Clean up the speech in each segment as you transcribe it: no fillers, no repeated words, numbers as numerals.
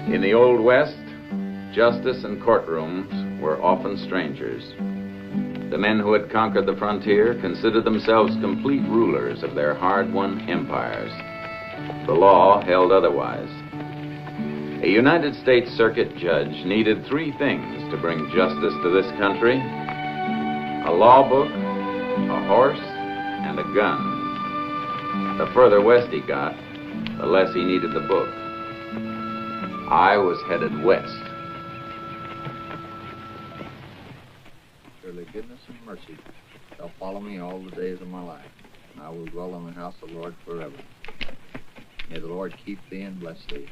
In the Old West, justice and courtrooms were often strangers. The men who had conquered the frontier considered themselves complete rulers of their hard-won empires. The law held otherwise. A United States Circuit judge needed three things to bring justice to this country: a law book, a horse, and a gun. The further west he got, the less he needed the book. I was headed west. Surely goodness and mercy shall follow me all the days of my life, and I will dwell in the house of the Lord forever. May the Lord keep thee and bless thee.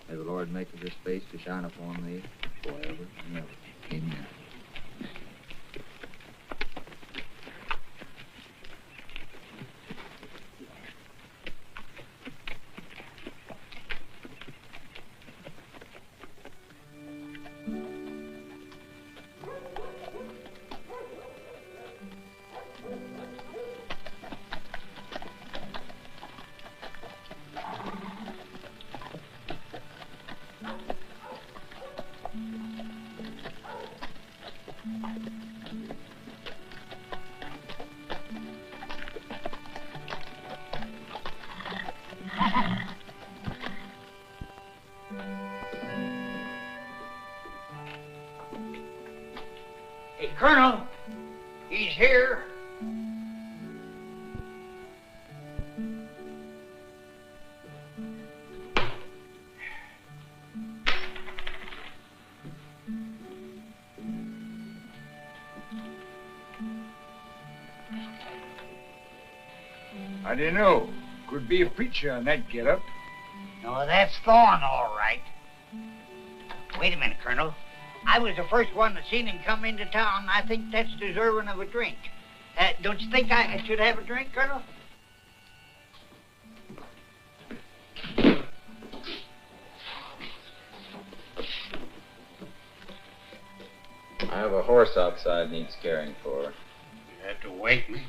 May the Lord make his face to shine upon thee forever and ever. Amen. Hey, Colonel, he's here. I don't know. Could be a preacher on that get-up. No, that's Thorne, all right. Wait a minute, Colonel. I was the first one that seen him come into town. I think that's deserving of a drink. Don't you think I should have a drink, Colonel? I have a horse outside needs caring for. You had to wake me.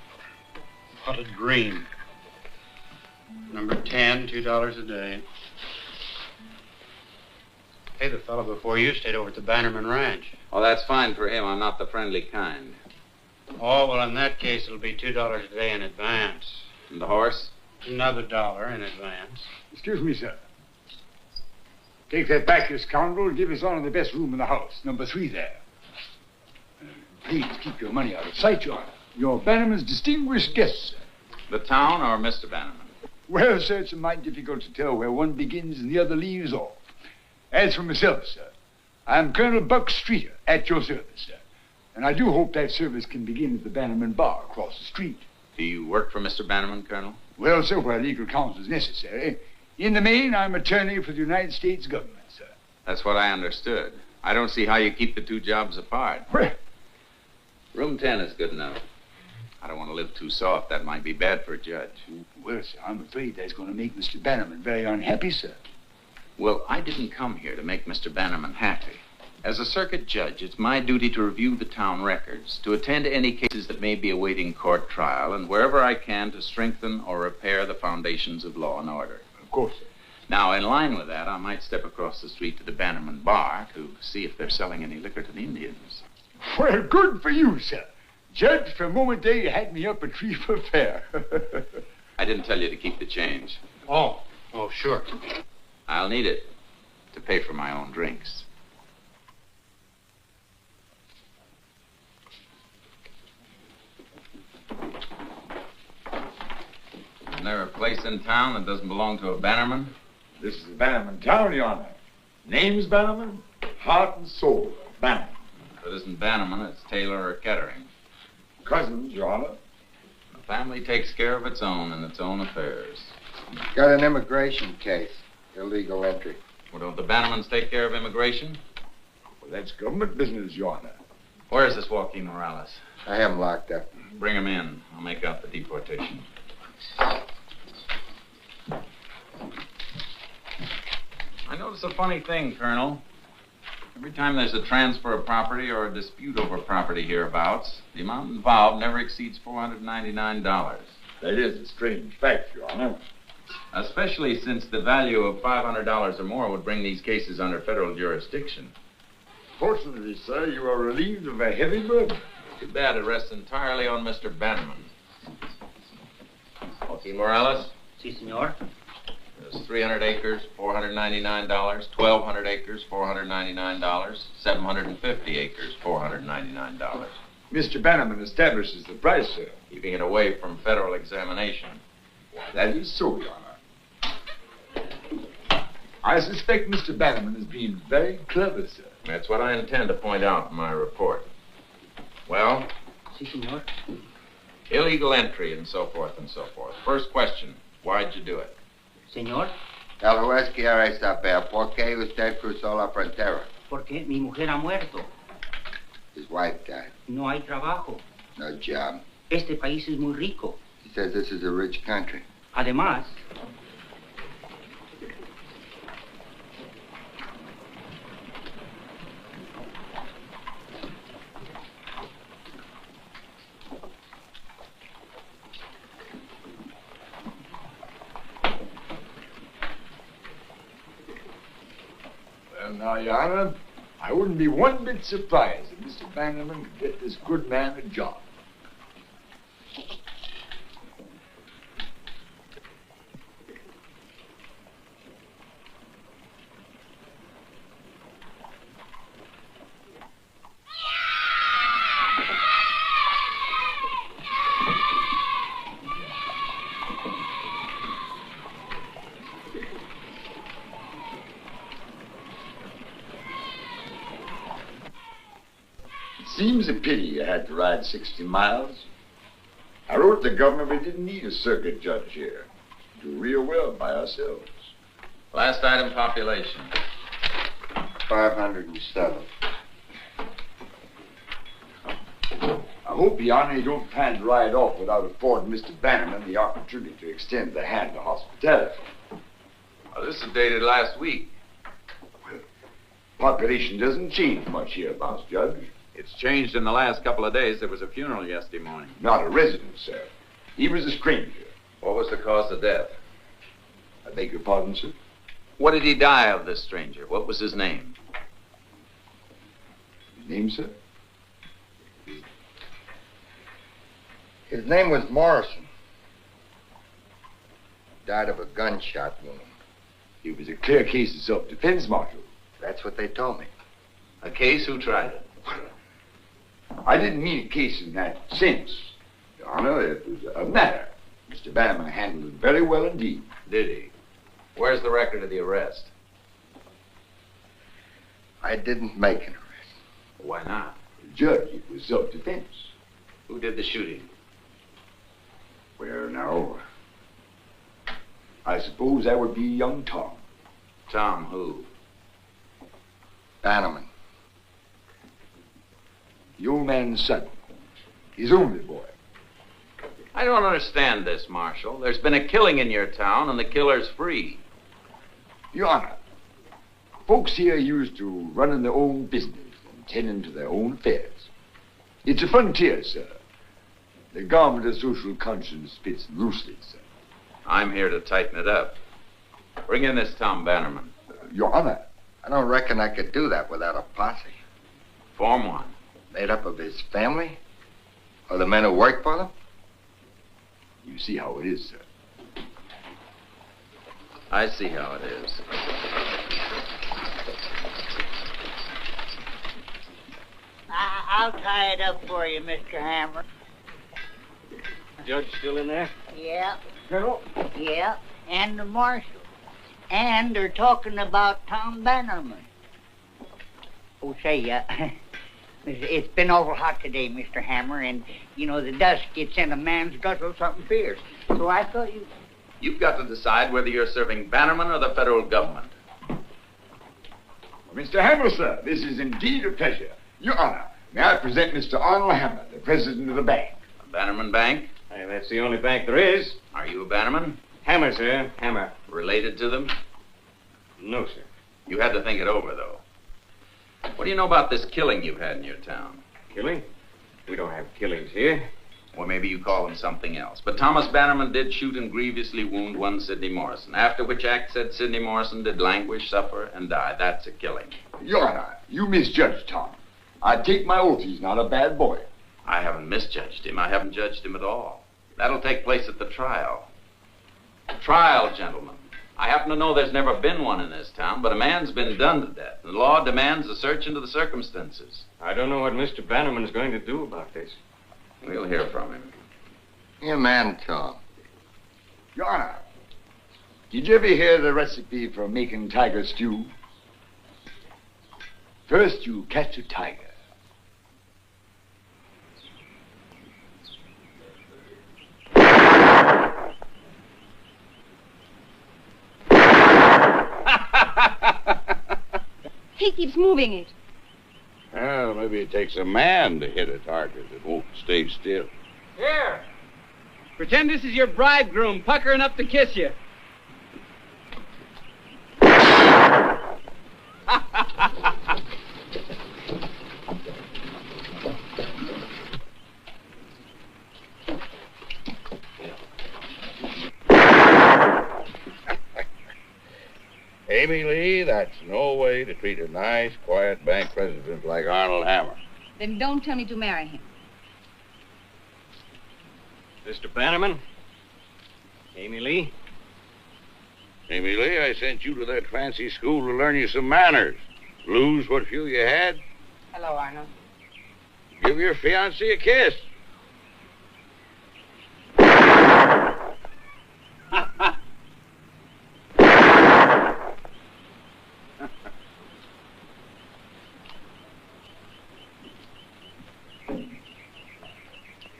Potted green. Number 10, $2 a day. Hey, the fellow before you stayed over at the Bannerman Ranch. Oh, that's fine for him. I'm not the friendly kind. Oh, well, in that case, it'll be $2 a day in advance. And the horse? Another $1 in advance. Excuse me, sir. Take that back, you scoundrel. Give us on in the best room in the house, number 3 there. Please keep your money out of sight, Your Honor. You're Bannerman's distinguished guest, sir. The town or Mr. Bannerman? Well, sir, it's mighty difficult to tell where one begins and the other leaves off. As for myself, sir, I'm Colonel Buck Streeter, at your service, sir. And I do hope that service can begin at the Bannerman Bar across the street. Do you work for Mr. Bannerman, Colonel? Well, sir, where legal counsel is necessary. In the main, I'm attorney for the United States government, sir. That's what I understood. I don't see how you keep the two jobs apart. Well, Room 10 is good enough. I don't want to live too soft. That might be bad for a judge. well, sir, I'm afraid that's going to make Mr. Bannerman very unhappy, sir. Well, I didn't come here to make Mr. Bannerman happy. As a circuit judge, it's my duty to review the town records, to attend to any cases that may be awaiting court trial, and wherever I can to strengthen or repair the foundations of law and order. Of course, sir. Now, in line with that, I might step across the street to the Bannerman Bar to see if they're selling any liquor to the Indians. Well, good for you, sir. Judge, for a moment there, you had me up a tree for fair. I didn't tell you to keep the change. Oh, sure. I'll need it to pay for my own drinks. Isn't there a place in town that doesn't belong to a Bannerman? This is Bannerman town, Your Honor. Name's Bannerman, heart and soul of Bannerman. If it isn't Bannerman, it's Taylor or Kettering. Cousins, Your Honor. The family takes care of its own and its own affairs. Got an immigration case. Illegal entry. Well, don't the Bannermans take care of immigration? Well, that's government business, Your Honor. Where's this Joaquin Morales? I have him locked up. Bring him in. I'll make out the deportation. I notice a funny thing, Colonel. Every time there's a transfer of property or a dispute over property hereabouts, the amount involved never exceeds $499. That is a strange fact, Your Honor. Especially since the value of $500 or more would bring these cases under federal jurisdiction. Fortunately, sir, you are relieved of a heavy burden. Too bad it rests entirely on Mr. Bannerman. Joaquin Morales? Si, senor. There's 300 acres, $499. 1,200 acres, $499. 750 acres, $499. Mr. Bannerman establishes the price, sir. Keeping it away from federal examination. That is so, Your Honor. I suspect Mr. Bannerman is being very clever, sir. That's what I intend to point out in my report. Well? Si, senor. Illegal entry and so forth and so forth. First question, why'd you do it? Senor, El juez quiere saber por qué usted cruzó la frontera. porque mi mujer ha muerto. His wife died. No hay trabajo. No job. Este país es muy rico. He says this is a rich country. Además, Well, now, Your Honor, I wouldn't be one bit surprised if Mr. Bannerman could get this good man a job. Seems a pity you had to ride 60 miles. I wrote the governor we didn't need a circuit judge here. Do real well by ourselves. Last item, population. 507. I hope, Your Honor, you don't plan to ride off without affording Mr. Bannerman the opportunity to extend the hand of hospitality. Well, this is dated last week. Population doesn't change much hereabouts, Judge. It's changed in the last couple of days. There was a funeral yesterday morning. Not a resident, sir. He was a stranger. What was the cause of death? I beg your pardon, sir? What did he die of, this stranger? What was his name? His name, sir? His name was Morrison. Died of a gunshot wound. It was a clear case of self-defense, Marshal. That's what they told me. A case? Who tried it? I didn't mean a case in that sense. Your Honor, it was a matter. Mr. Bannerman handled it very well indeed. Did he? Where's the record of the arrest? I didn't make an arrest. Why not? Judge, it was self-defense. Who did the shooting? Well, now, I suppose that would be young Tom. Tom who? Bannerman. The old man's son. His only boy. I don't understand this, Marshal. There's been a killing in your town, and the killer's free. Your Honor, folks here used to running their own business and tending to their own affairs. It's a frontier, sir. The garment of social conscience fits loosely, sir. I'm here to tighten it up. Bring in this Tom Bannerman. Your Honor. I don't reckon I could do that without a posse. Form one. Made up of his family? Or the men who work for them? You see how it is, sir. I see how it is. I'll tie it up for you, Mr. Hammer. Judge still in there? Yeah, Colonel? yeah, and the marshal. And they're talking about Tom Bannerman. Oh, say, it's been awful hot today, Mr. Hammer, and, you know, the dust gets in a man's gut or something fierce. So I thought you... You've got to decide whether you're serving Bannerman or the federal government. Mr. Hammer, sir, this is indeed a pleasure. Your Honor, may I present Mr. Arnold Hammer, the president of the bank. A Bannerman Bank? Hey, that's the only bank there is. Are you a Bannerman? Hammer, sir. Hammer. Related to them? No, sir. You had to think it over, though. What do you know about this killing you've had in your town? Killing? We don't have killings here. Or maybe you call him something else. But Thomas Bannerman did shoot and grievously wound one Sidney Morrison, after which act said Sidney Morrison did languish, suffer, and die. That's a killing. Your Honor, you misjudged Tom. I take my oath he's not a bad boy. I haven't misjudged him. I haven't judged him at all. That'll take place at the trial. Trial, gentlemen. I happen to know there's never been one in this town, but a man's been done to death. The law demands a search into the circumstances. I don't know what Mr. Bannerman's going to do about this. We'll hear from him. Your man, Tom. Your Honor, did you ever hear the recipe for making tiger stew? First, you catch a tiger. He keeps moving it. Well, maybe it takes a man to hit a target that won't stay still. Here. Pretend this is your bridegroom puckering up to kiss you. Amy Lee, that's no way to treat a nice, quiet bank president like Arnold Hammer. Then don't tell me to marry him. Mr. Bannerman? Amy Lee? Amy Lee, I sent you to that fancy school to learn you some manners. Lose what few you had. Hello, Arnold. Give your fiancé a kiss.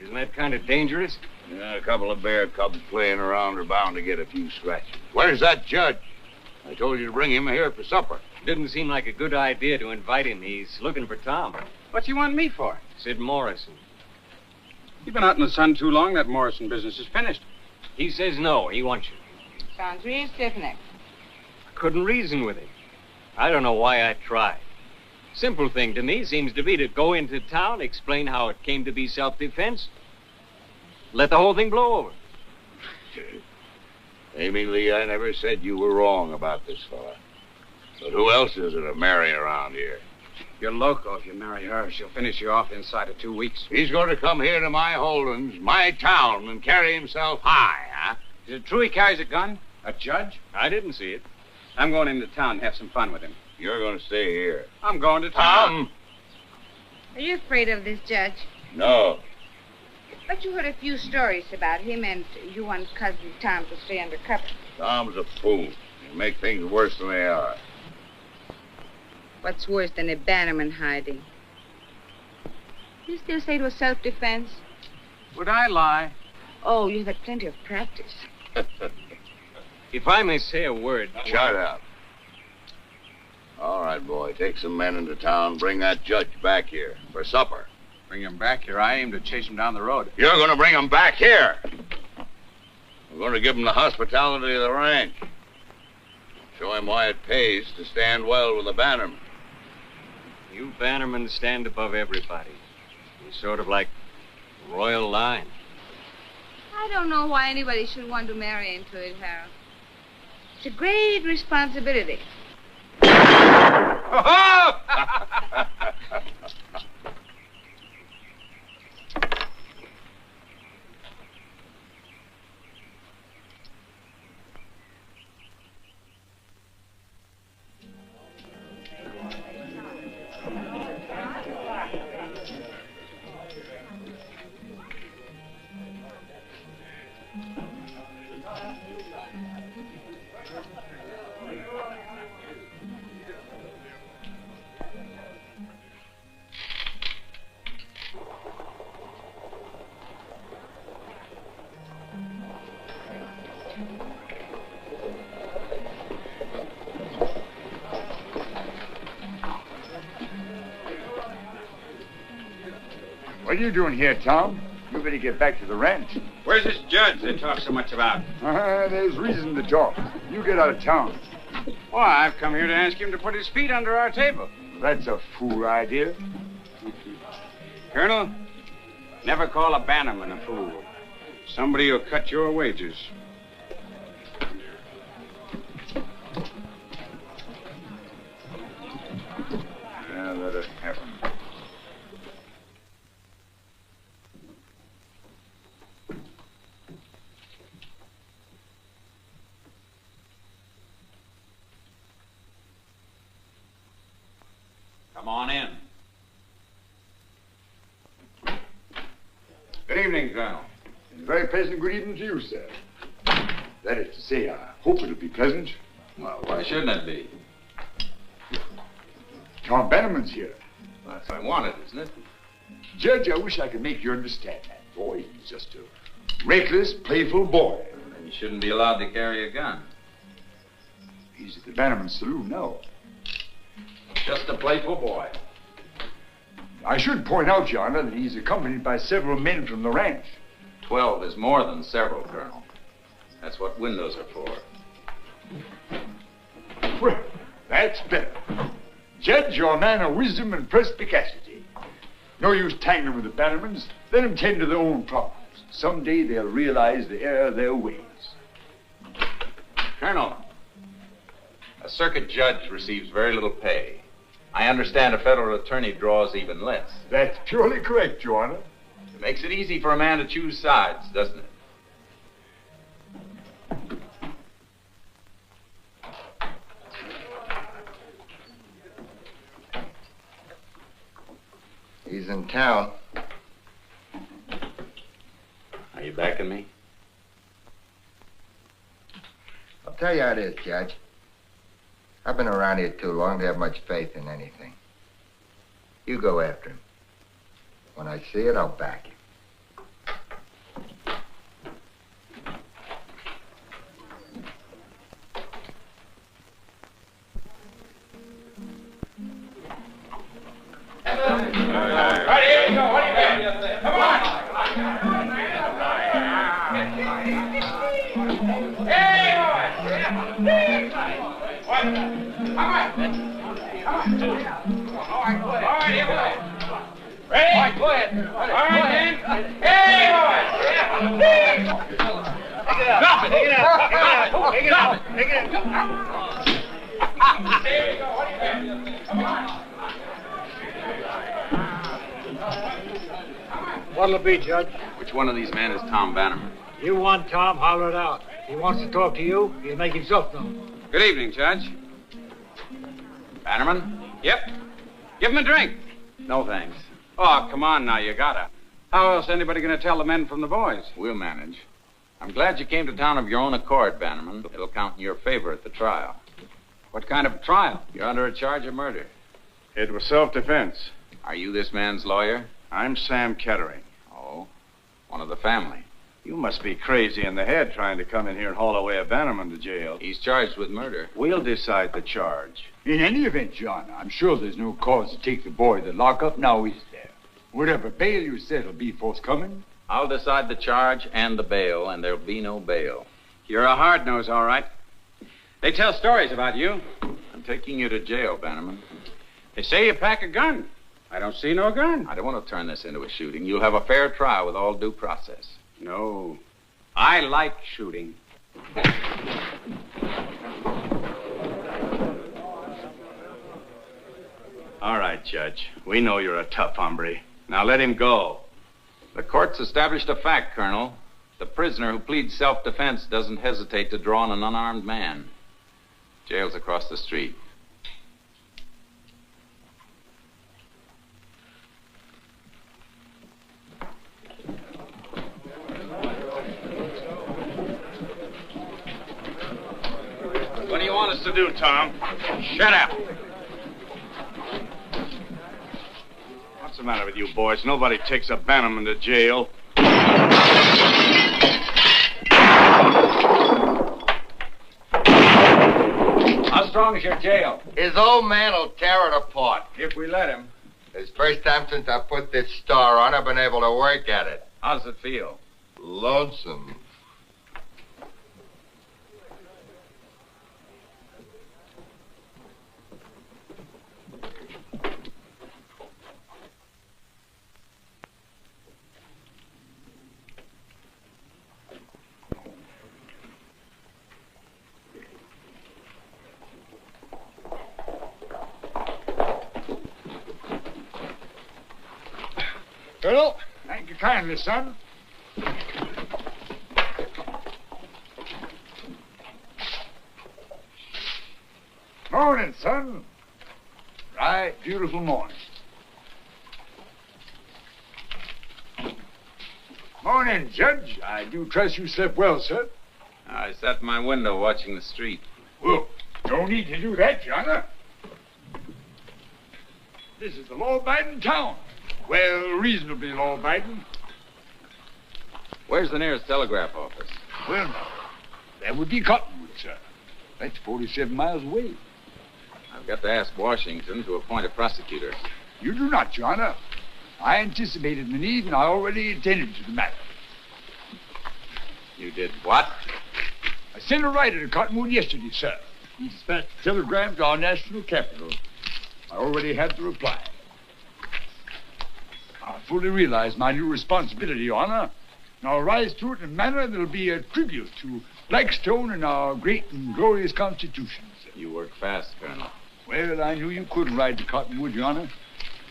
Isn't that kind of dangerous? Yeah, a couple of bear cubs playing around are bound to get a few scratches. Where's that judge? I told you to bring him here for supper. Didn't seem like a good idea to invite him. He's looking for Tom. What's he want me for? Sid Morrison. You've been out in the sun too long. That Morrison business is finished. He says no. He wants you. Sounds real stiff-necked. I couldn't reason with him. I don't know why I tried. Simple thing to me seems to be to go into town, explain how it came to be self-defense, let the whole thing blow over. Amy Lee, I never said you were wrong about this fella. But who else is it to marry around here? You're loco if you marry her. She'll finish you off inside of 2 weeks. He's going to come here to my holdings, my town, and carry himself high, huh? Is it true he carries a gun? A judge? I didn't see it. I'm going into town and have some fun with him. You're going to stay here. I'm going to town. Tom! Are you afraid of this judge? No. But you heard a few stories about him, and you want Cousin Tom to stay undercover. Tom's a fool. He'll make things worse than they are. What's worse than a Bannerman hiding? You still say it was self-defense? Would I lie? Oh, you've had plenty of practice. If I may say a word... Shut up. All right, boy, take some men into town, bring that judge back here for supper. Bring him back here. I aim to chase him down the road. You're going to bring him back here. We're going to give him the hospitality of the ranch. Show him why it pays to stand well with a Bannerman. You Bannermen stand above everybody. You're sort of like royal line. I don't know why anybody should want to marry into it, Harold. It's a great responsibility. What are you doing here, Tom? You better get back to the ranch. Where's this judge they talk so much about? There's reason to talk. You get out of town. Well, I've come here to ask him to put his feet under our table. That's a fool idea. Colonel, Never call a bannerman a fool. Somebody who'll cut your wages. Yeah, let it happen. Come on in. Good evening, Colonel. And a very pleasant good evening to you, sir. That is to say, I hope it'll be pleasant. Well, why shouldn't it be? Tom Bannerman's here. That's what I wanted, isn't it? Judge, I wish I could make you understand that. Boy, he's just a reckless, playful boy. And you shouldn't be allowed to carry a gun. He's at the Bannerman saloon now. Just a playful boy. I should point out, Your Honor, that he's accompanied by several men from the ranch. 12 is more than several, Colonel. That's what windows are for. Well, that's better. Judge, you're a man of wisdom and perspicacity. No use tangling with the Bannermans. Let them tend to their own problems. Someday they'll realize the error of their ways. Colonel, a circuit judge receives very little pay. I understand a federal attorney draws even less. That's purely correct, Your Honor. It makes it easy for a man to choose sides, doesn't it? He's in town. Are you backing me? I'll tell you how it is, Judge. I've been around here too long to have much faith in anything. You go after him. When I see it, I'll back you. Right here you go. What do you got? Come on. Hey, what? Come on. All right, here we go. Ready? All right, go ahead. All right, then. Hey, boy. Drop it. Take it out. Take it out. Take it out. There you go. What do you got? Come on. What'll it be, Judge? Which one of these men is Tom Bannerman? You want Tom, holler it out. If he wants to talk to you, he'll make himself known. Good evening, Judge. Bannerman? Yep. Give him a drink. No, thanks. Oh, come on now, you gotta. How else anybody gonna tell the men from the boys? We'll manage. I'm glad you came to town of your own accord, Bannerman. It'll count in your favor at the trial. What kind of a trial? You're under a charge of murder. It was self-defense. Are you this man's lawyer? I'm Sam Kettering. Oh, one of the family. You must be crazy in the head trying to come in here and haul away a Bannerman to jail. He's charged with murder. We'll decide the charge. In any event, John, I'm sure there's no cause to take the boy to the lockup now, is there? Whatever bail you set will be forthcoming. I'll decide the charge and the bail, and there'll be no bail. You're a hard-nose, all right. They tell stories about you. I'm taking you to jail, Bannerman. They say you pack a gun. I don't see no gun. I don't want to turn this into a shooting. You'll have a fair trial with all due process. No. I like shooting. All right, Judge. We know you're a tough hombre. Now let him go. The court's established a fact, Colonel. The prisoner who pleads self-defense doesn't hesitate to draw on an unarmed man. Jail's across the street. What do you want us to do, Tom? Shut up. What's the matter with you boys? Nobody takes a Bannerman to jail. How strong is your jail? His old man will tear it apart. If we let him. It's the first time since I put this star on, I've been able to work at it. How does it feel? Lonesome. Colonel, thank you kindly, son. Morning, son. Right, beautiful morning. Morning, Judge. I do trust you slept well, sir. I sat in my window watching the street. Well, no need to do that, Your Honor. This is the law-abiding town. Well, reasonably law-abiding. Where's the nearest telegraph office? Well, now, that would be Cottonwood, sir. That's 47 miles away. I've got to ask Washington to appoint a prosecutor. You do not, Your Honor. I anticipated the need, and I already attended to the matter. You did what? I sent a writer to Cottonwood yesterday, sir. He dispatched a telegram to our national capital. I already had the reply. I fully realize my new responsibility, Your Honor, and I'll rise to it in a manner that'll be a tribute to Blackstone and our great and glorious Constitution, sir. You work fast, Colonel. Well, I knew you couldn't ride to Cottonwood, Your Honor.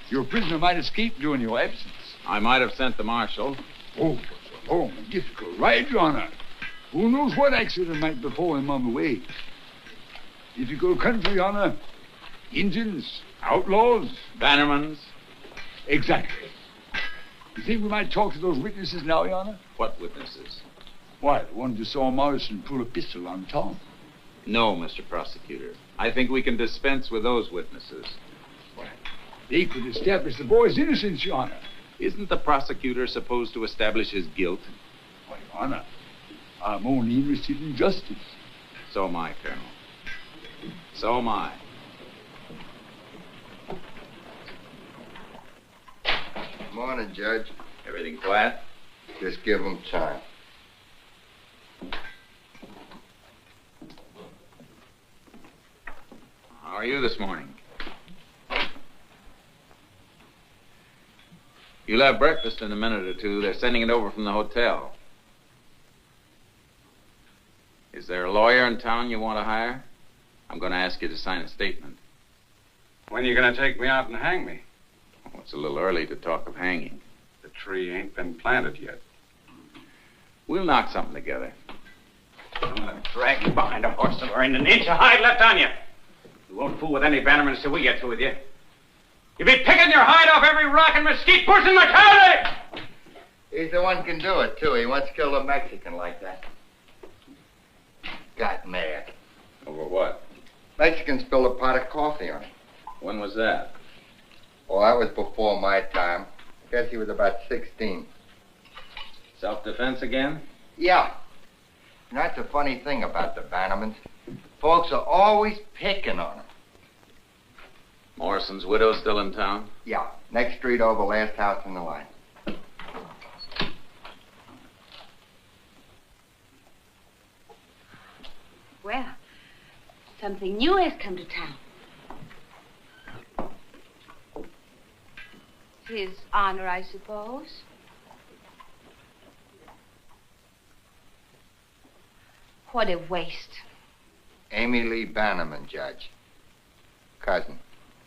Your prisoner might escape during your absence. I might have sent the marshal. Oh, it was a long and difficult ride, Your Honor. Who knows what accident might befall him on the way? Difficult country, Your Honor. Indians, outlaws. Bannermans. Exactly. You think we might talk to those witnesses now, Your Honor? What witnesses? Why, the ones who saw Morrison pull a pistol on Tom. No, Mr. Prosecutor. I think we can dispense with those witnesses. They could establish the boy's innocence, Your Honor. Isn't the prosecutor supposed to establish his guilt? Why, Your Honor, I'm only interested in justice. So am I, Colonel. So am I. Morning, Judge. Everything quiet? Just give him time. How are you this morning? You'll have breakfast in a minute or two. They're sending it over from the hotel. Is there a lawyer in town you want to hire? I'm going to ask you to sign a statement. When are you going to take me out and hang me? Oh, it's a little early to talk of hanging. The tree ain't been planted yet. We'll knock something together. I'm going to drag you behind a horse and there ain't an inch of hide left on you. You won't fool with any Bannermans till we get through with you. You'll be picking your hide off every rock and mesquite bush in the county! He's the one can do it, too. He once killed a Mexican like that. Got mad. Over what? Mexican spilled a pot of coffee on him. When was that? Oh, that was before my time. Guess he was about 16. Self-defense again? Yeah. And that's the funny thing about the Bannermans. Folks are always picking on them. Morrison's widow still in town? Yeah. Next street over, last house in the line. Well, something new has come to town. His honor, I suppose. What a waste. Amy Lee Bannerman, Judge. Cousin.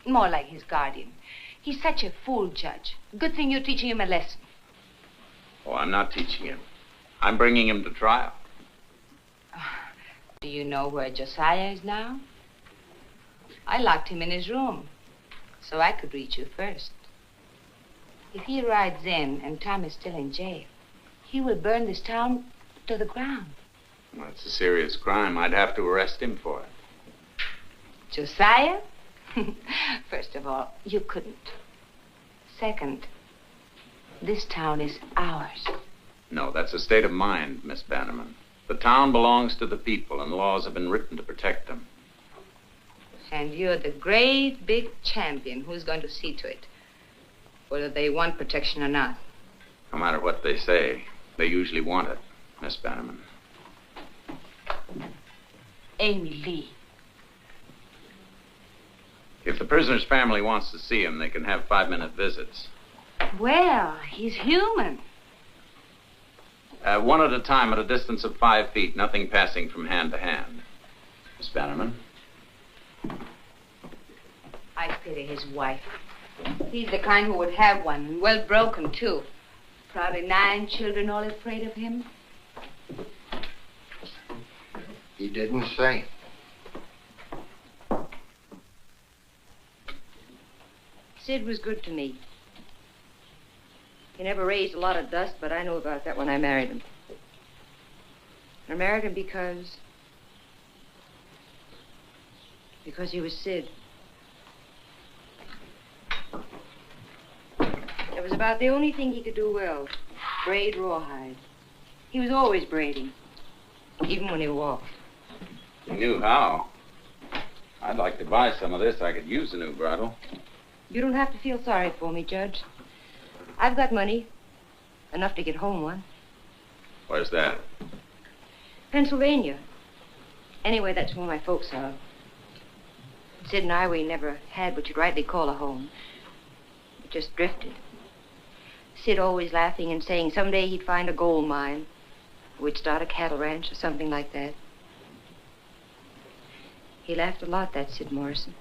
More like his guardian. He's such a fool, Judge. Good thing you're teaching him a lesson. Oh, I'm not teaching him. I'm bringing him to trial. Do you know where Josiah is now? I locked him in his room, so I could reach you first. If he rides in and Tom is still in jail, he will burn this town to the ground. Well, it's a serious crime. I'd have to arrest him for it. Josiah? First of all, you couldn't. Second, this town is ours. No, that's a state of mind, Miss Bannerman. The town belongs to the people, and laws have been written to protect them. And you're the great big champion who's going to see to it, whether they want protection or not. No matter what they say, they usually want it, Miss Bannerman. Amy Lee. If the prisoner's family wants to see him, they can have 5-minute visits. Well, he's human. One at a time at a distance of 5 feet, nothing passing from hand to hand. Miss Bannerman? I pity his wife. He's the kind who would have one, and well broken, too. Probably 9 children all afraid of him. He didn't say. Sid was good to me. He never raised a lot of dust, but I knew about that when I married him. I married him because he was Sid. It was about the only thing he could do well, braid rawhide. He was always braiding, even when he walked. You knew how. I'd like to buy some of this. I could use a new bridle. You don't have to feel sorry for me, Judge. I've got money, enough to get home one. Where's that? Pennsylvania. Anyway, that's where my folks are. Sid and I, we never had what you'd rightly call a home. We just drifted. Sid always laughing and saying someday he'd find a gold mine. We'd start a cattle ranch or something like that. He laughed a lot, that Sid Morrison.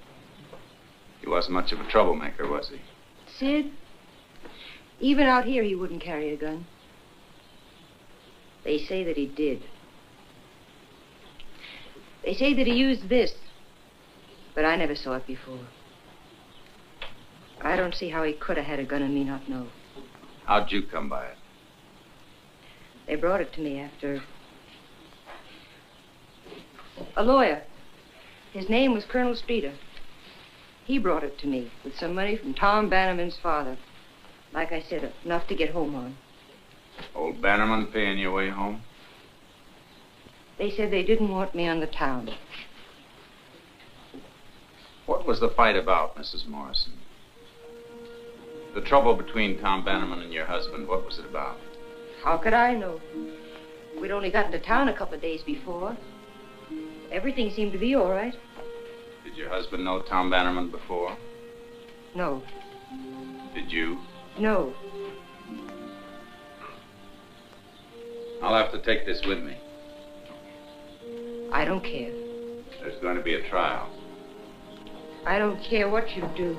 He wasn't much of a troublemaker, was he? Sid? Even out here, he wouldn't carry a gun. They say that he did. They say that he used this, but I never saw it before. I don't see how he could have had a gun and me not know. How'd you come by it? They brought it to me after... a lawyer. His name was Colonel Streeter. He brought it to me with some money from Tom Bannerman's father. Like I said, enough to get home on. Old Bannerman paying your way home? They said they didn't want me on the town. What was the fight about, Mrs. Morrison? The trouble between Tom Bannerman and your husband, what was it about? How could I know? We'd only gotten to town a couple of days before. Everything seemed to be all right. Did your husband know Tom Bannerman before? No. Did you? No. I'll have to take this with me. I don't care. There's going to be a trial. I don't care what you do.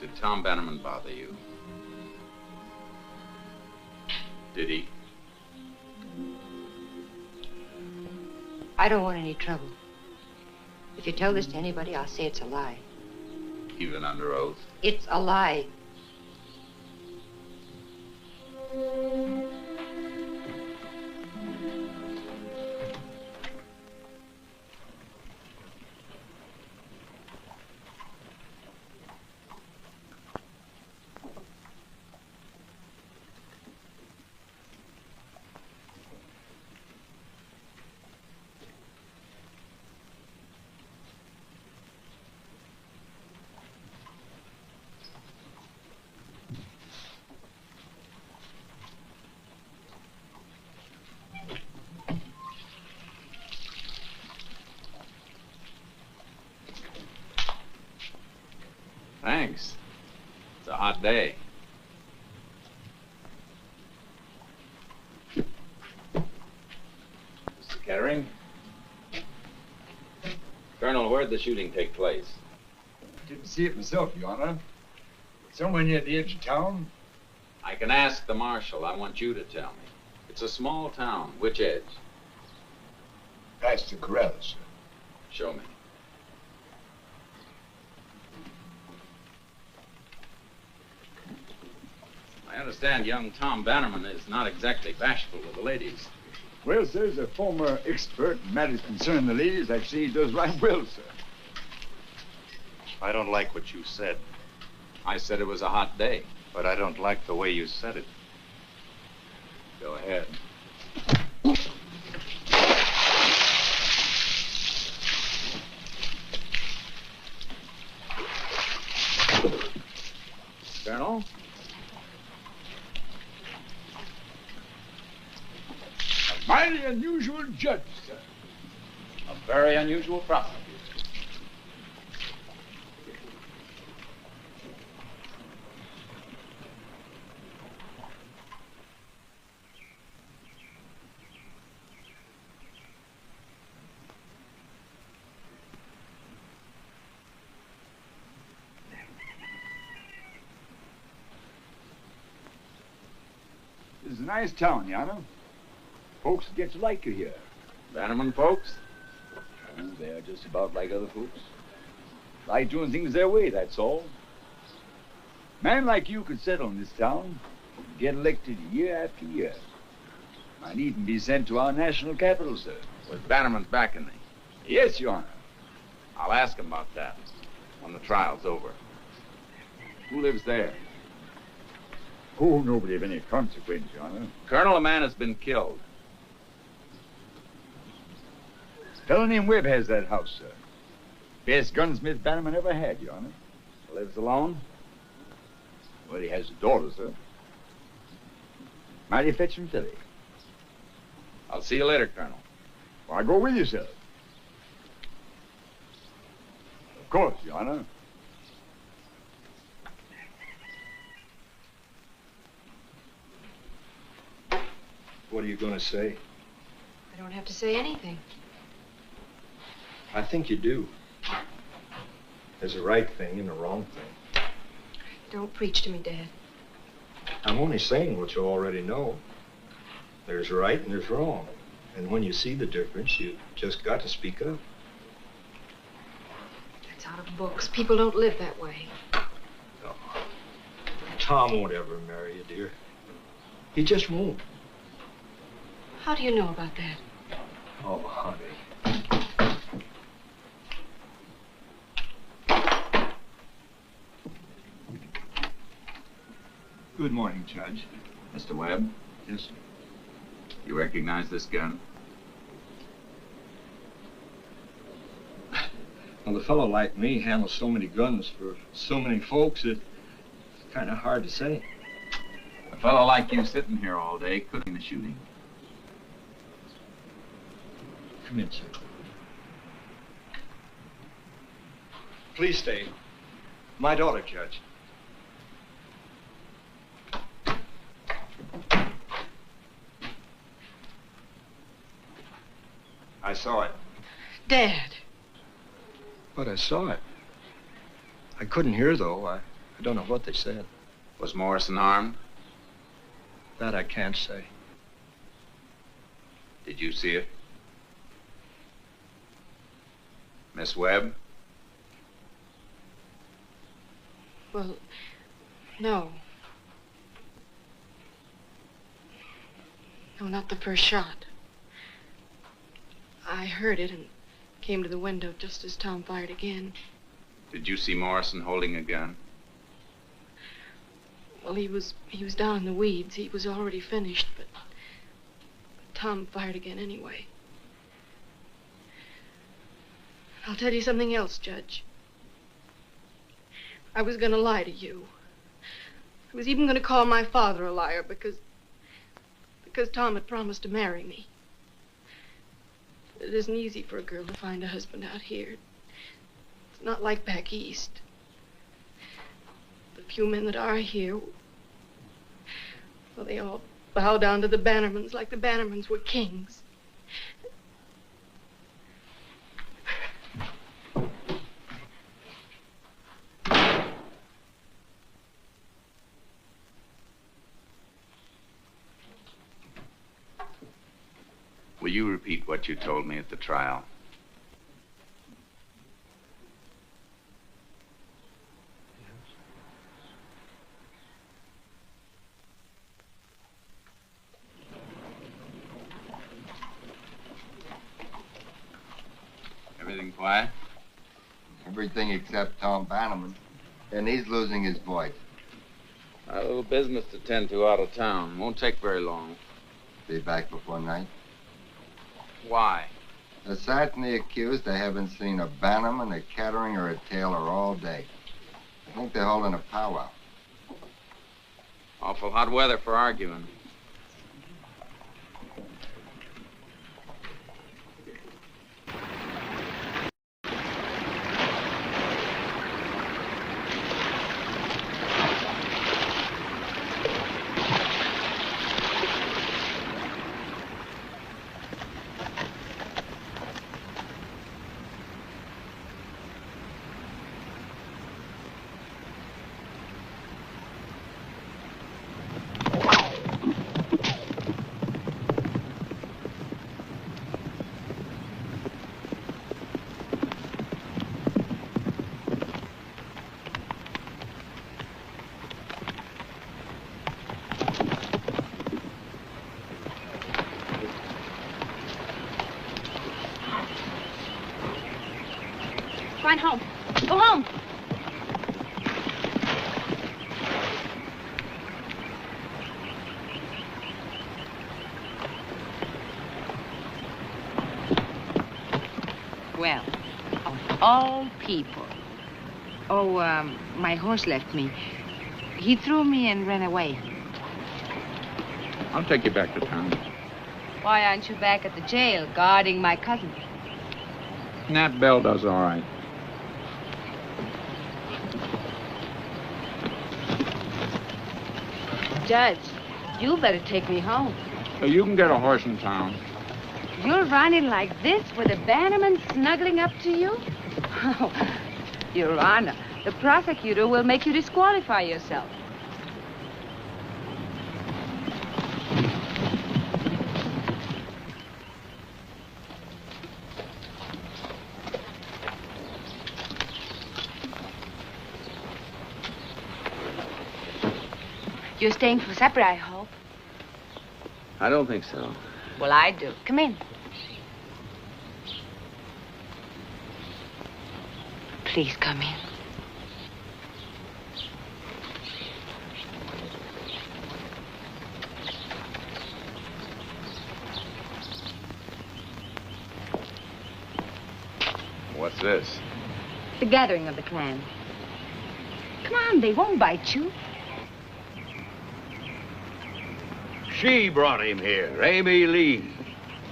Did Tom Bannerman bother you? Did he? I don't want any trouble. If you tell this to anybody, I'll say it's a lie. Even under oath? It's a lie. Thanks. It's a hot day. Mr. Kettering? Colonel, where'd the shooting take place? Didn't see it myself, Your Honor. Somewhere near the edge of town. I can ask the marshal. I want you to tell me. It's a small town. Which edge? Past the corral, sir. Show me. I understand young Tom Bannerman is not exactly bashful with the ladies. Well, sir, as a former expert in matters concerning the ladies, I'd say he does right well, sir. I don't like what you said. I said it was a hot day. But I don't like the way you said it. Go ahead. Colonel? A mighty unusual judge, sir. A very unusual prosecutor. This is a nice town, Yana. Folks get to like you here. Bannerman folks? Oh, they're just about like other folks. Like doing things their way, that's all. Man like you could settle in this town, get elected year after year. Might even be sent to our national capital, sir. With Bannerman's backing me. Yes, Your Honor. I'll ask him about that when the trial's over. Who lives there? Oh, nobody of any consequence, Your Honor. Colonel, a man has been killed. Fellow named Webb has that house, sir. Best gunsmith Bannerman ever had, Your Honor. Lives alone? Well, he has a daughter, sir. Mighty fetching filly. I'll see you later, Colonel. Well, I'll go with you, sir. Of course, Your Honor. What are you going to say? I don't have to say anything. I think you do. There's a right thing and a wrong thing. Don't preach to me, Dad. I'm only saying what you already know. There's right and there's wrong. And when you see the difference, you just got to speak up. That's out of books. People don't live that way. Oh. Tom won't ever marry you, dear. He just won't. How do you know about that? Oh, honey. Good morning, Judge. Mr. Webb? Yes, sir. You recognize this gun? Well, a fellow like me handles so many guns for so many folks, it's kind of hard to say. A fellow like you sitting here all day could be in the shooting. Come in, sir. Please stay. My daughter, Judge. I saw it. Dad. But I saw it. I couldn't hear, though. I don't know what they said. Was Morrison armed? That I can't say. Did you see it? Miss Webb? Well, no. No, not the first shot. I heard it and came to the window just as Tom fired again. Did you see Morrison holding a gun? Well, he was down in the weeds. He was already finished, but Tom fired again anyway. I'll tell you something else, Judge. I was going to lie to you. I was even going to call my father a liar because Tom had promised to marry me. It isn't easy for a girl to find a husband out here. It's not like back east. The few men that are here, well, they all bow down to the Bannermans like the Bannermans were kings. Will you repeat what you told me at the trial? Everything quiet? Everything except Tom Bannerman. And he's losing his voice. A little business to tend to out of town. Won't take very long. Be back before night. Why? Aside from the accused, they haven't seen a Bannerman, a Kettering, or a Taylor all day. I think they're holding a powwow. Awful hot weather for arguing. find home. Go home. Well, of all people. Oh, my horse left me. He threw me and ran away. I'll take you back to town. Why aren't you back at the jail guarding my cousin? Nat Bell does all right. Judge, you better take me home. You can get a horse in town. You're running like this with a bannerman snuggling up to you? Oh, Your Honor, the prosecutor will make you disqualify yourself. You're staying for supper, I hope. I don't think so. Well, I do. Come in. Please come in. What's this? The gathering of the clan. Come on, they won't bite you. She brought him here, Amy Lee.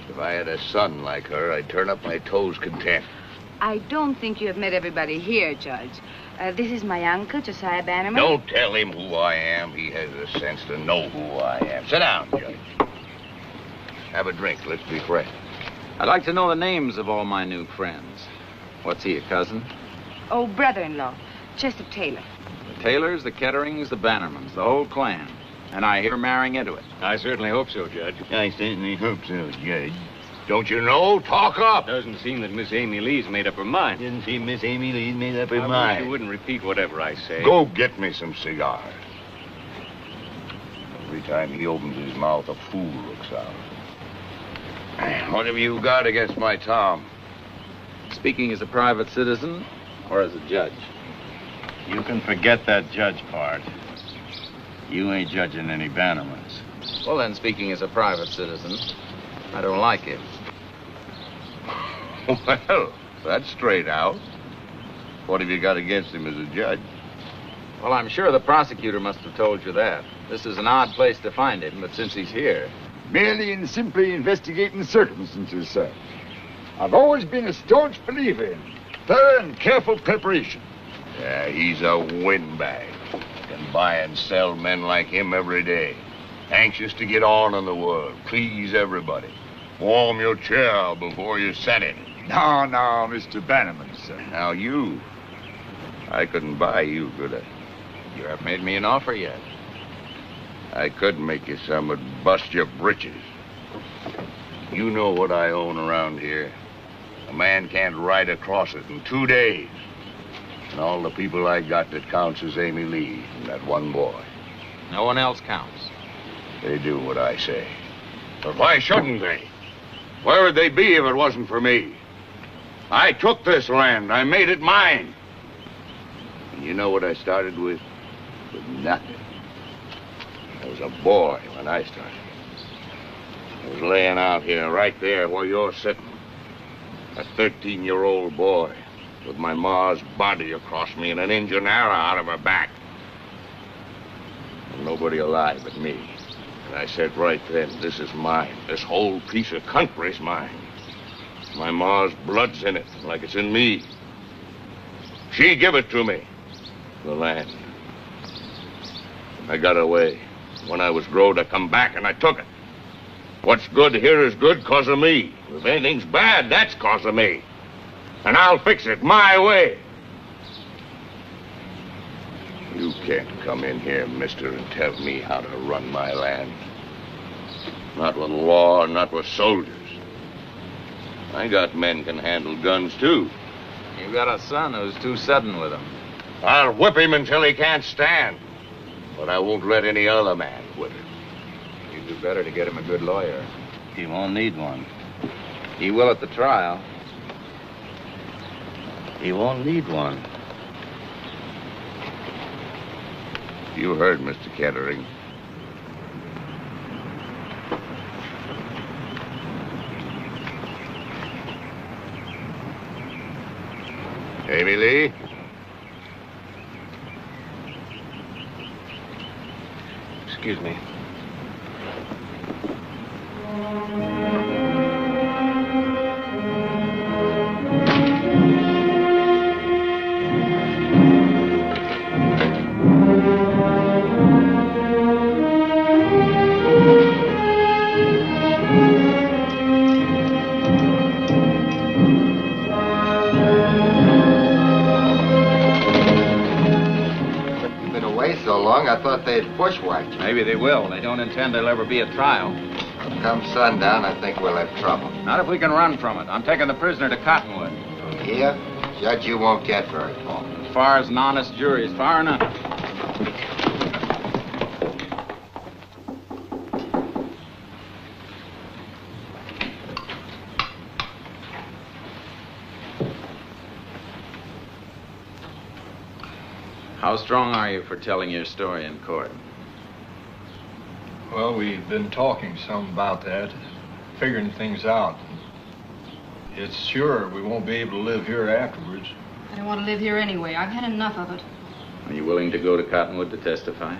If I had a son like her, I'd turn up my toes content. I don't think you have met everybody here, Judge. This is my uncle, Josiah Bannerman. Don't tell him who I am. He has the sense to know who I am. Sit down, Judge. Have a drink. Let's be friends. I'd like to know the names of all my new friends. What's he, a cousin? Oh, brother-in-law, Chester Taylor. The Taylors, the Ketterings, the Bannermans, the whole clan. And I hear marrying into it. I certainly hope so, Judge. I certainly hope so, Judge. Don't you know? Talk up. Doesn't seem that Miss Amy Lee's made up her mind. Didn't seem Miss Amy Lee's made up her I mind. wish you wouldn't repeat whatever I say. Go get me some cigars. Every time he opens his mouth, a fool looks out. What have you got against my Tom? Speaking as a private citizen or as a judge? You can forget that judge part. You ain't judging any Bannermans. Well, then, speaking as a private citizen, I don't like him. Well, that's straight out. What have you got against him as a judge? Well, I'm sure the prosecutor must have told you that. This is an odd place to find him, but since he's here... Merely and simply investigating circumstances, sir. I've always been a staunch believer in thorough and careful preparation. Yeah, he's a windbag. Can buy and sell men like him every day. Anxious to get on in the world, please everybody. Warm your chair before you set it. No, Mr. Bannerman, sir. Now you, I couldn't buy you, could I? You haven't made me an offer yet. I could make you some, but bust your britches. You know what I own around here. A man can't ride across it in 2 days. And all the people I got that counts is Amy Lee and that one boy. No one else counts. They do what I say. But why shouldn't they? Where would they be if it wasn't for me? I took this land. I made it mine. And you know what I started with? With nothing. I was a boy when I started. I was laying out here, right there where you're sitting. A 13-year-old boy with my ma's body across me and an engine arrow out of her back. And nobody alive but me. And I said right then, this is mine. This whole piece of country's mine. My ma's blood's in it, like it's in me. She give it to me, the land. I got away. When I was growed, I come back and I took it. What's good here is good 'cause of me. If anything's bad, that's 'cause of me. And I'll fix it my way. You can't come in here, mister, and tell me how to run my land. Not with law, not with soldiers. I got men can handle guns, too. You got a son who's too sudden with them. I'll whip him until he can't stand. But I won't let any other man whip him. You'd do better to get him a good lawyer. He won't need one. He will at the trial. He won't need one. You heard, Mr. Kettering. Amy Lee? Excuse me. So long, I thought they'd bushwhacked you. Maybe they will. They don't intend there'll ever be a trial. Come sundown, I think we'll have trouble. Not if we can run from it. I'm taking the prisoner to Cottonwood. Yeah? Judge, you won't get very far. As far as an honest jury is far enough. How strong are you for telling your story in court? Well, we've been talking some about that, figuring things out. It's sure we won't be able to live here afterwards. I don't want to live here anyway. I've had enough of it. Are you willing to go to Cottonwood to testify?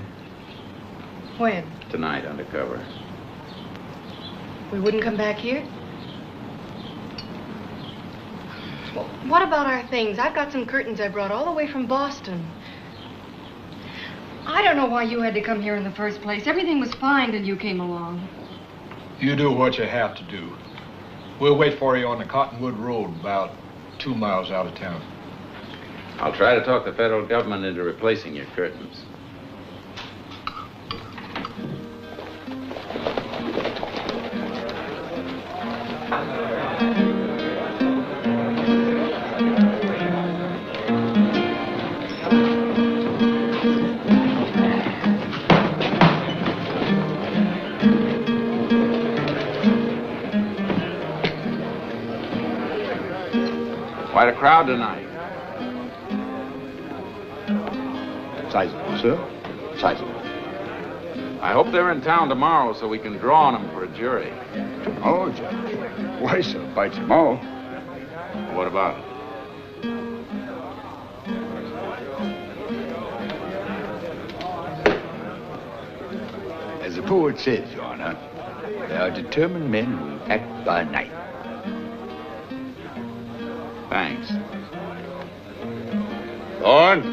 When? Tonight, undercover. We wouldn't come back here? Well, what about our things? I've got some curtains I brought all the way from Boston. I don't know why you had to come here in the first place. Everything was fine till you came along. You do what you have to do. We'll wait for you on the Cottonwood Road, about 2 miles out of town. I'll try to talk the federal government into replacing your curtains. Quite a crowd tonight. Sizable, sir. Sizable. I hope they're in town tomorrow so we can draw on them for a jury. Oh, Judge. Why, sir, by tomorrow. What about it? As the poet says, Your Honor, they are determined men who act by night. Thanks. Thorne?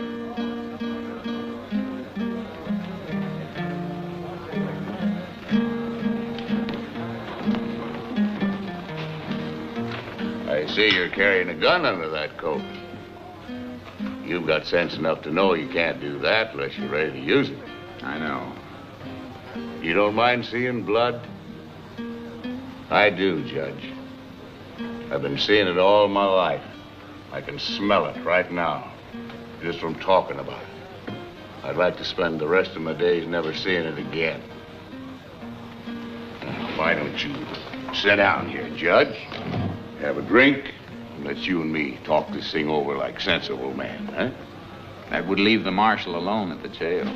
I see you're carrying a gun under that coat. You've got sense enough to know you can't do that unless you're ready to use it. I know. You don't mind seeing blood? I do, Judge. I've been seeing it all my life. I can smell it right now, just from talking about it. I'd like to spend the rest of my days never seeing it again. Now, why don't you sit down here, Judge? Have a drink, and let you and me talk this thing over like sensible men, huh? That would leave the marshal alone at the jail.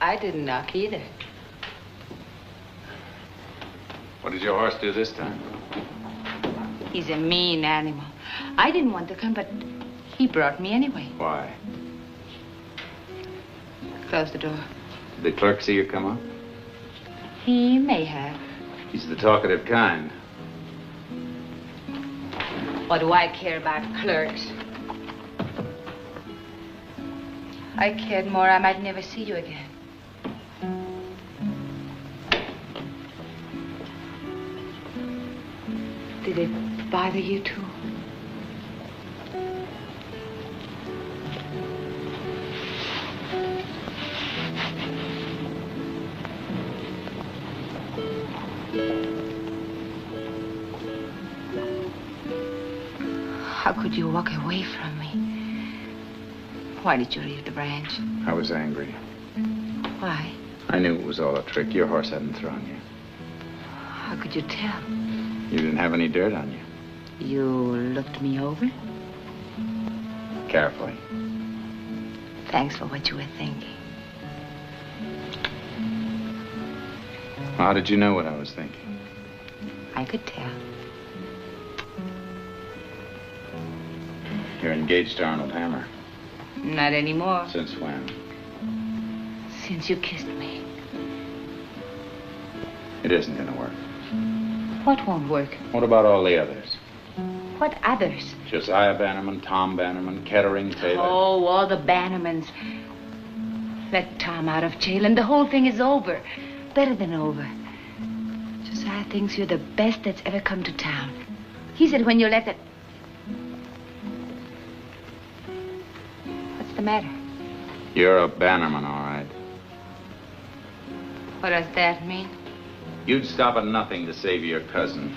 I didn't knock either. What did your horse do this time? He's a mean animal. I didn't want to come, but he brought me anyway. Why? Close the door. Did the clerk see you come up? He may have. He's the talkative kind. What do I care about clerks? I cared more I might never see you again. Did it bother you too? How could you walk away from me? Why did you leave the branch? I was angry. Why? I knew it was all a trick. Your horse hadn't thrown you. How could you tell? You didn't have any dirt on you. You looked me over? Carefully. Thanks for what you were thinking. How did you know what I was thinking? I could tell. You're engaged to Arnold Hammer. Not anymore. Since when? Since you kissed me. It isn't gonna work. What won't work? What about all the others? What others? Josiah Bannerman, Tom Bannerman, Kettering, Taylor. Oh, all the Bannermans. Let Tom out of jail and the whole thing is over. Better than over. Josiah thinks you're the best that's ever come to town. He said when you let that... What's the matter? You're a Bannerman, all right. What does that mean? You'd stop at nothing to save your cousin.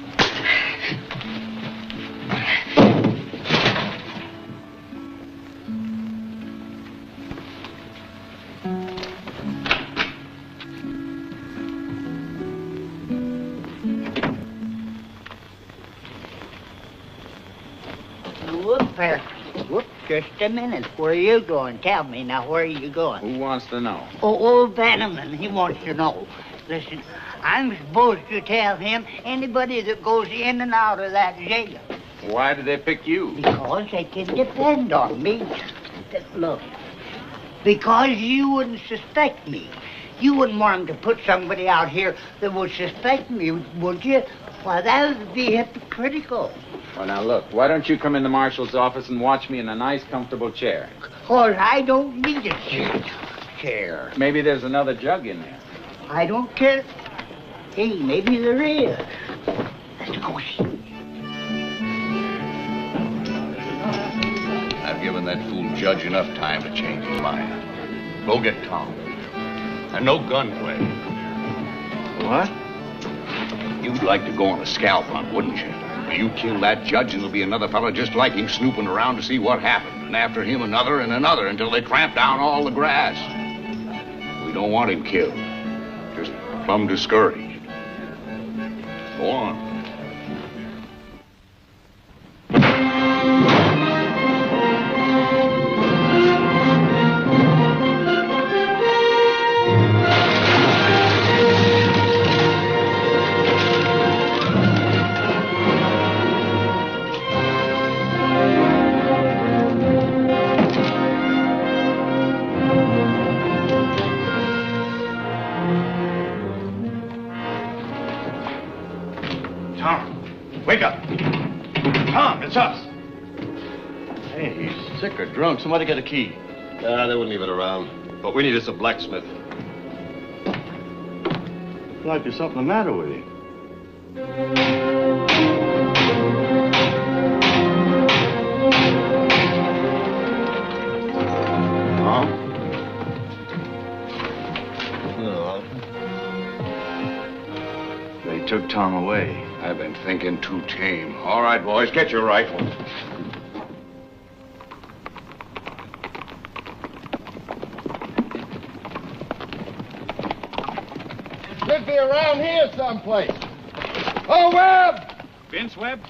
Whoop there. Whoop, just a minute. Where are you going? Tell me now, where are you going? Who wants to know? Oh, old Bannerman, he wants to know. Listen, I'm supposed to tell him anybody that goes in and out of that jail. Why did they pick you? Because they can depend on me. Look, because you wouldn't suspect me. You wouldn't want them to put somebody out here that would suspect me, would you? Why, that would be hypocritical. Well, now, look, why don't you come in the marshal's office and watch me in a nice, comfortable chair? Oh, I don't need a chair. Maybe there's another jug in there. I don't care. Hey, maybe there is. Let's go see. I've given that fool judge enough time to change his mind. Go get Tom. And no gunplay. What? You'd like to go on a scalp hunt, wouldn't you? You kill that judge and there'll be another fella just like him snooping around to see what happened. And after him another and another until they tramp down all the grass. We don't want him killed. Just plumb discouraged. Go on. Wake up. Tom, it's us. Hey, he's sick or drunk. Somebody get a key. They wouldn't leave it around. But we needed some blacksmith. Like there's something the matter with you. Huh? They took Tom away. I've been thinking too tame. All right, boys, get your rifles. Should be around here someplace. Oh, Webb! Vince Webb?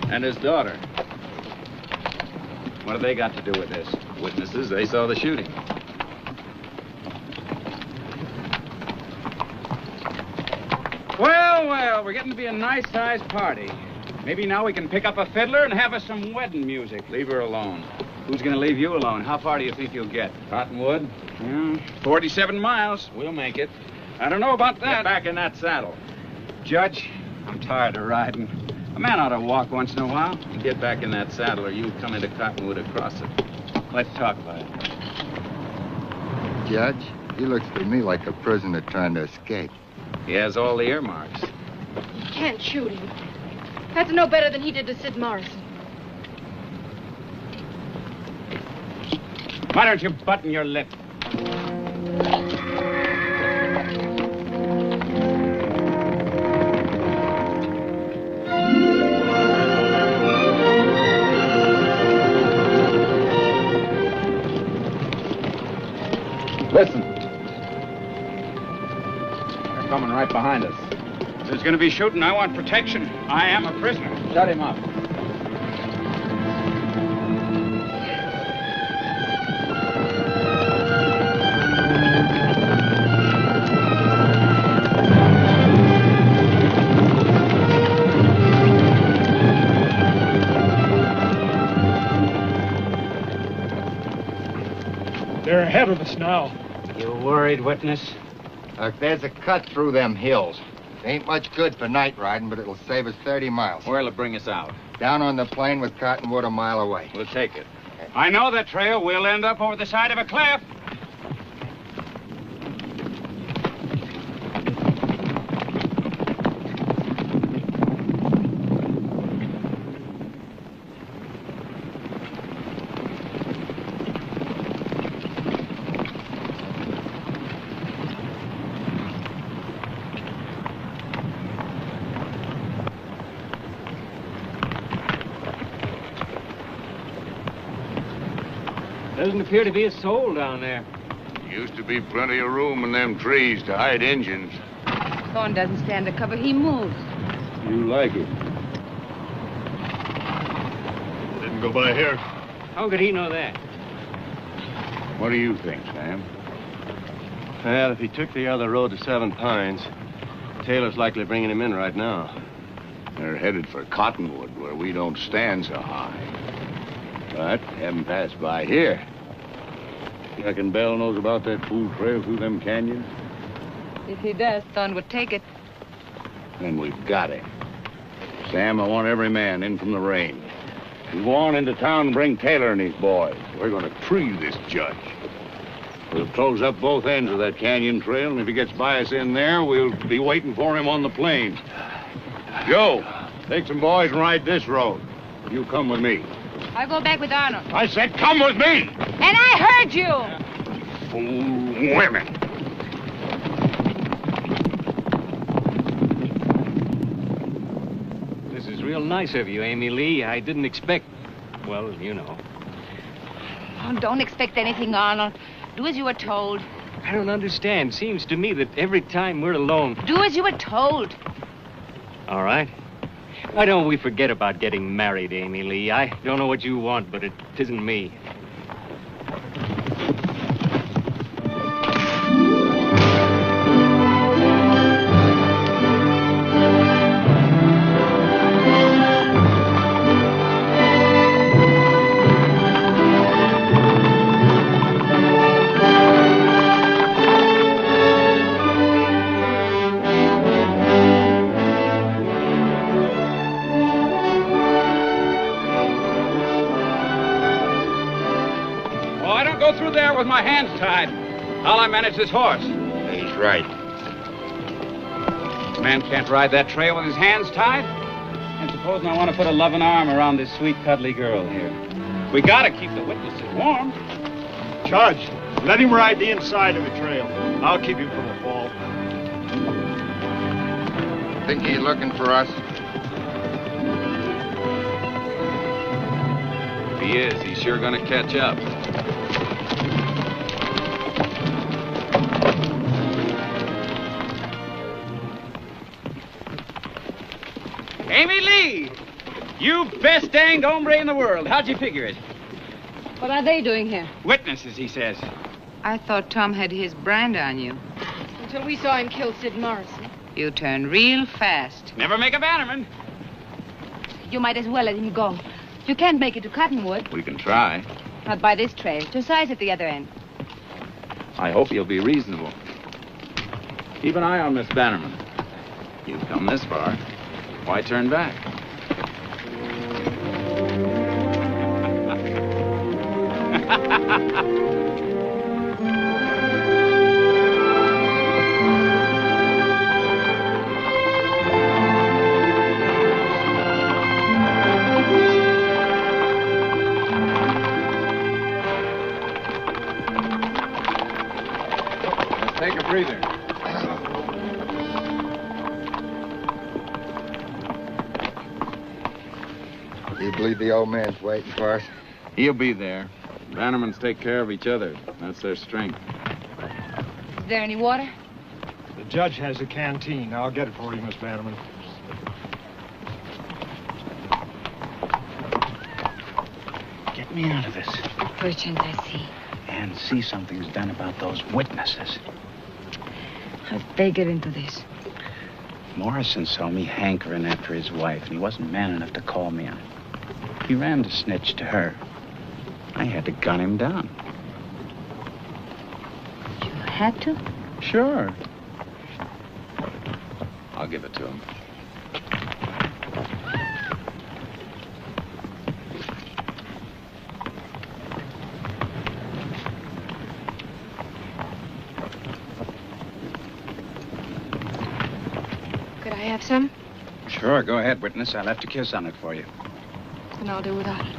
And his daughter. What have they got to do with this? Witnesses, they saw the shooting. Well, we're getting to be a nice-sized party. Maybe now we can pick up a fiddler and have us some wedding music. Leave her alone. Who's going to leave you alone? How far do you think you'll get? Cottonwood? Yeah, 47 miles. We'll make it. I don't know about that. Get back in that saddle. Judge, I'm tired of riding. A man ought to walk once in a while. Get back in that saddle or you'll come into Cottonwood across it. Let's talk about it. Judge, he looks to me like a prisoner trying to escape. He has all the earmarks. You can't shoot him. That's no better than he did to Sid Morrison. Why don't you button your lip? coming right behind us. If there's going to be shooting, I want protection. I am a prisoner. Shut him up. They're ahead of us now. You worried, witness? Look, there's a cut through them hills. It ain't much good for night riding, but it'll save us 30 miles. Where'll it bring us out? Down on the plain with Cottonwood a mile away. We'll take it. I know that trail. We'll end up over the side of a cliff. Doesn't appear to be a soul down there. Used to be plenty of room in them trees to hide Injuns. Thorne doesn't stand to cover. He moves. You like it. Didn't go by here. How could he know that? What do you think, Sam? Well, if he took the other road to Seven Pines, Taylor's likely bringing him in right now. They're headed for Cottonwood, where we don't stand so high. But haven't passed by here. You reckon Bell knows about that fool trail through them canyons? If he does, Thorne would take it. Then we've got him. Sam, I want every man in from the range. You go on into town and bring Taylor and his boys. We're going to tree this judge. We'll close up both ends of that canyon trail, and if he gets by us in there, we'll be waiting for him on the plain. Joe, take some boys and ride this road. You come with me. I'll go back with Arnold. I said come with me! And I heard you! Fool women. This is real nice of you, Amy Lee. I didn't expect... Well, you know. Oh, don't expect anything, Arnold. Do as you were told. I don't understand. Seems to me that every time we're alone... Do as you were told. All right. Why don't we forget about getting married, Amy Lee? I don't know what you want, but it isn't me. With my hands tied. How'll I manage this horse? He's right. A man can't ride that trail with his hands tied. And supposing I want to put a loving arm around this sweet, cuddly girl here. We gotta keep the witnesses warm. Judge, let him ride the inside of the trail. I'll keep him from a fall. Think he's looking for us? If he is, he's sure gonna catch up. Amy Lee! You best danged hombre in the world. How'd you figure it? What are they doing here? Witnesses, he says. I thought Tom had his brand on you. Until we saw him kill Sid Morrison. You turned real fast. Never make a bannerman. You might as well let him go. You can't make it to Cottonwood. We can try. Not by this trail. Josiah's at the other end. I hope you'll be reasonable. Keep an eye on Miss Bannerman. You've come this far. Why turn back? Let's take a breather. You believe the old man's waiting for us? He'll be there. Bannermans take care of each other. That's their strength. Is there any water? The judge has a canteen. I'll get it for you, Miss Bannerman. Get me out of this. Perchance I see. And see something's done about those witnesses. How'd they get into this? Morrison saw me hankering after his wife, and he wasn't man enough to call me on it. He ran to snitch to her. I had to gun him down. You had to? Sure. I'll give it to him. Could I have some? Sure, go ahead, witness. I left a kiss on it for you. Then I'll do without it.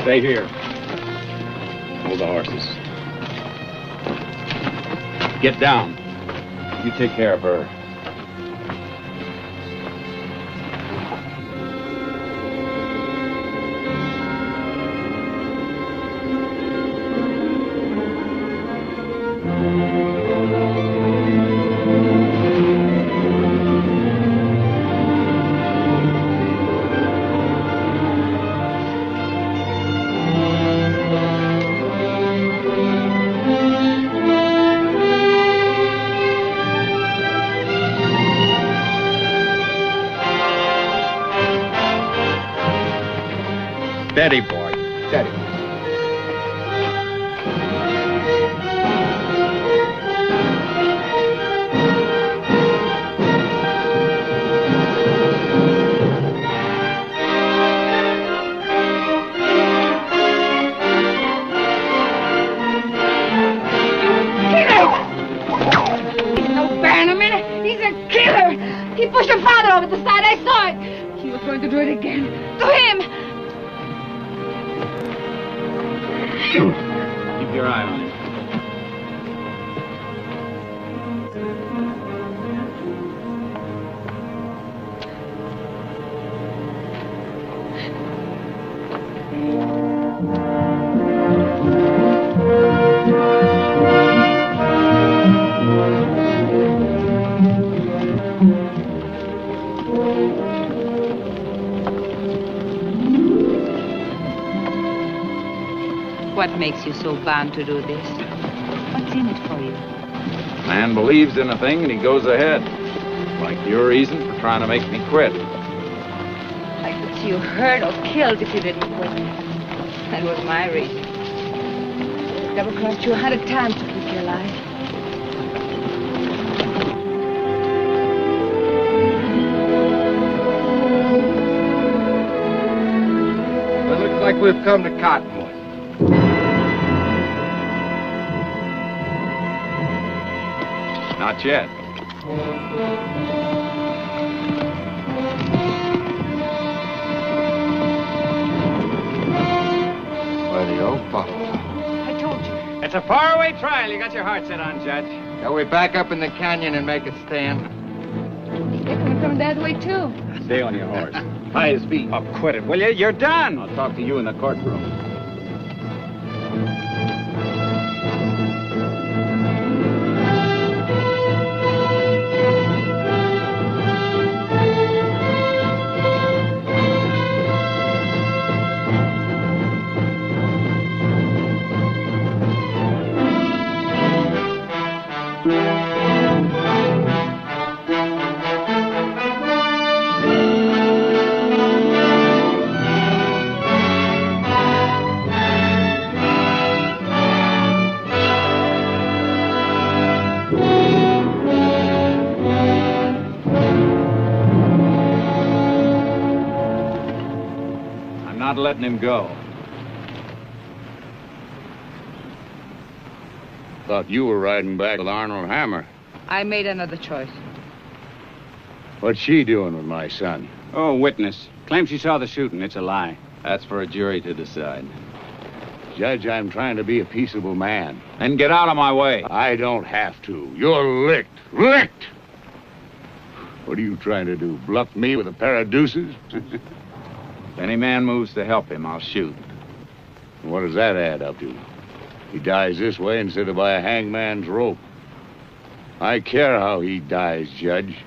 Stay here. Hold the horses. Get down. You take care of her. Steady, boy. Steady. He's a killer! He pushed your father over the side. I saw it. He was going to do it again. To him! Keep your eye on him. What makes you so bound to do this? What's in it for you? Man believes in a thing and he goes ahead. Like your reason for trying to make me quit. I could see you hurt or killed if you didn't quit. That was my reason. Double-crossed you 100 times to keep you alive. It looks like we've come to Cottonwood. Not yet. Why, the old buffalo. I told you. It's a faraway trial you got your heart set on, Judge. Shall we back up in the canyon and make a stand? They're coming from that way, too. Stay on your horse. Tie his feet. Oh, quit it, will you? You're done. I'll talk to you in the courtroom. not letting him go. Thought you were riding back with Arnold Hammer. I made another choice. What's she doing with my son? Oh, witness. Claims she saw the shooting. It's a lie. That's for a jury to decide. Judge, I'm trying to be a peaceable man. Then get out of my way. I don't have to. You're licked. Licked! What are you trying to do? Bluff me with a pair of deuces? If any man moves to help him, I'll shoot. What does that add up to? He dies this way instead of by a hangman's rope. I care how he dies, Judge.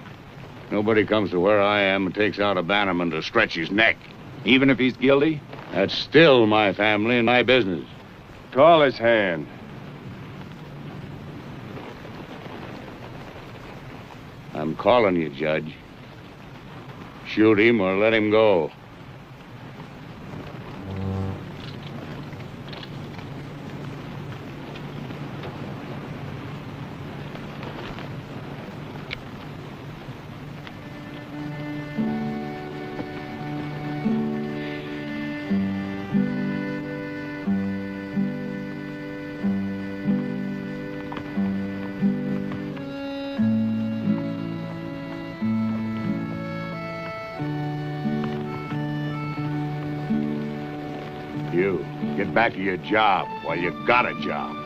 Nobody comes to where I am and takes out a bannerman to stretch his neck. Even if he's guilty? That's still my family and my business. Call his hand. I'm calling you, Judge. Shoot him or let him go. You, get back to your job while you got a job.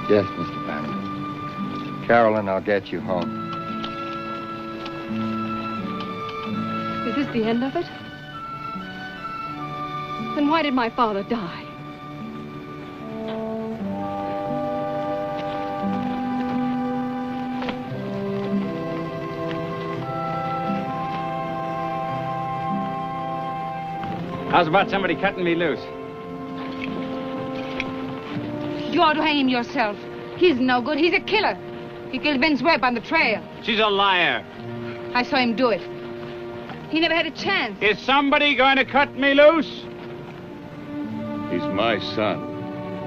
Yes, Mr. Bannerman. Carolyn, I'll get you home. Is this the end of it? Then why did my father die? How's about somebody cutting me loose? You ought to hang him yourself. He's no good. He's a killer. He killed Vince Webb on the trail. She's a liar. I saw him do it. He never had a chance. Is somebody going to cut me loose? He's my son.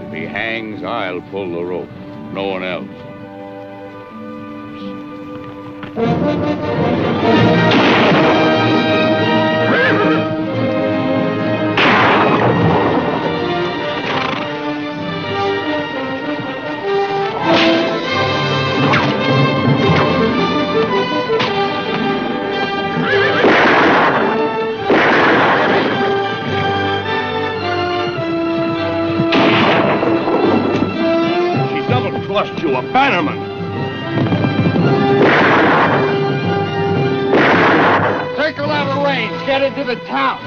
If he hangs, I'll pull the rope. No one else. You a bannerman. Take a lot of range. Get into the town.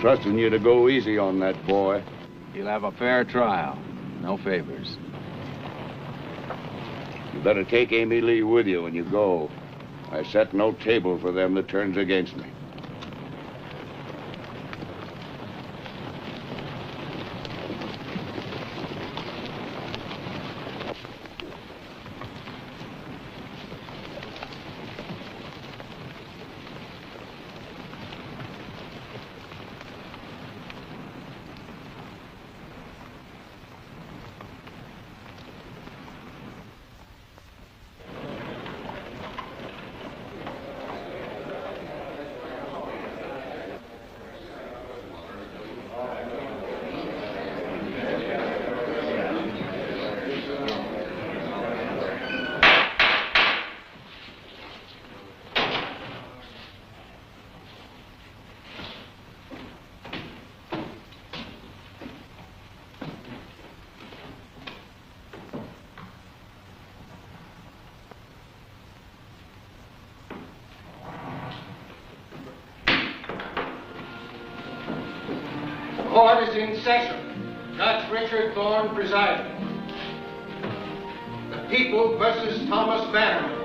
Trusting you to go easy on that boy. He'll have a fair trial. No favors. You better take Amy Lee with you when you go. I set no table for them that turns against me. court is in session. Judge Richard Thorne presiding. The people versus Thomas Bannerman.